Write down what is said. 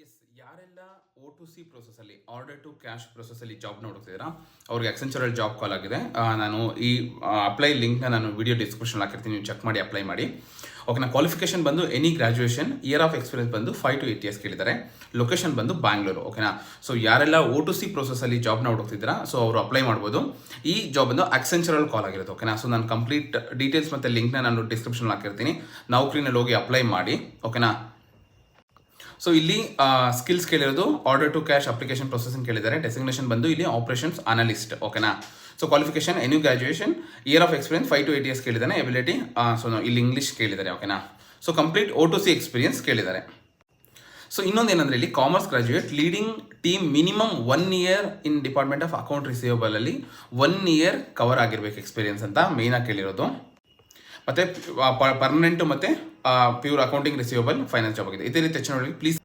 S, ಯಾರೆಲ್ಲ O2C ಪ್ರೊಸೆಸಲ್ಲಿ order to cash ಪ್ರೊಸೆಸಲ್ಲಿ ಜಾಬ್ನ ಹುಡುಕ್ತಿದ್ದೀರಾ ಅವ್ರಿಗೆ ಅಕ್ಸೆಂಚರಲ್ಲಿ job ಕಾಲ್ ಆಗಿದೆ. ನಾನು ಈ ಅಪ್ಲೈ ಲಿಂಕ್ನ ನಾನು ವಿಡಿಯೋ ಡಿಸ್ಕ್ರಿಪ್ಷನ್ ಹಾಕಿರ್ತೀನಿ, ನೀವು ಚೆಕ್ ಮಾಡಿ ಅಪ್ಲೈ ಮಾಡಿ. ಓಕೆನಾ. ಕ್ವಾಲಿಫಿಕೇಶನ್ ಬಂದು any graduation, year of experience ಬಂದು 5 to 8 years ಕೇಳಿದ್ದಾರೆ. ಲೊಕೇಶನ್ ಬಂದು ಬ್ಯಾಂಗ್ಳೂರು. ಓಕೆನಾ. ಸೊ ಯಾರೆಲ್ಲ O2C ಪ್ರೊಸೆಸಲ್ಲಿ ಜಾಬ್ನ ಹುಡುಕ್ತಿದ್ದೀರಾ ಸೊ ಅವರು ಅಪ್ಲೈ ಮಾಡ್ಬೋದು. ಈ ಜಾಬ್ ಬಂದು ಅಕ್ಸೆಂಚರಲ್ಲಿ ಕಾಲ್ ಆಗಿರುತ್ತೆ. ಓಕೆನಾ. ಸೊ ನಾನು ಕಂಪ್ಲೀಟ್ ಡೀಟೇಲ್ಸ್ ಮತ್ತು ಲಿಂಕ್ನ ನಾನು ಡಿಸ್ಕ್ರಿಪ್ಷನ್ ಹಾಕಿರ್ತೀನಿ, ನೌಕರಿನಲ್ಲಿ ಹೋಗಿ ಅಪ್ಲೈ ಮಾಡಿ. ಓಕೆನಾ. ಸೊ ಇಲ್ಲಿ ಸ್ಕಿಲ್ಸ್ ಕೇಳಿರೋದು order to cash application processing ಕೇಳಿದ್ದಾರೆ. ಡೆಸಿಗ್ನೇಷನ್ ಬಂದು ಇಲ್ಲಿ ಆಪರೇಷನ್ಸ್ ಅನಲಿಸ್ಟ್. ಓಕೆನಾ. So qualification any graduation, year of experience 5 to 8 years ಕೇಳಿದ್ದಾನೆ. ಎಬಿಲಿಟಿ ಸೊ ಇಲ್ಲಿ ಇಂಗ್ಲೀಷ್ ಕೇಳಿದ್ದಾರೆ. ಓಕೆನಾ. ಸೊ ಕಂಪ್ಲೀಟ್ O2C ಎಕ್ಸ್ಪೀರಿಯನ್ಸ್ ಕೇಳಿದ್ದಾರೆ. ಸೊ ಇನ್ನೊಂದು ಏನಂದರೆ ಇಲ್ಲಿ commerce graduate leading team minimum 1 year in department of account receivable ಅಲ್ಲಿ 1 year ಕವರ್ ಆಗಿರ್ಬೇಕು ಎಕ್ಸ್ಪೀರಿಯನ್ಸ್ ಅಂತ ಮೇಯ್ನಾಗಿ ಕೇಳಿರೋದು. ಮತ್ತು ಪರ್ಮನೆಂಟು ಮತ್ತು pure accounting receivable finance job ಆಗಿದೆ. ಇದೇ ರೀತಿ ಹೆಚ್ಚಿನ ಪ್ಲೀಸ್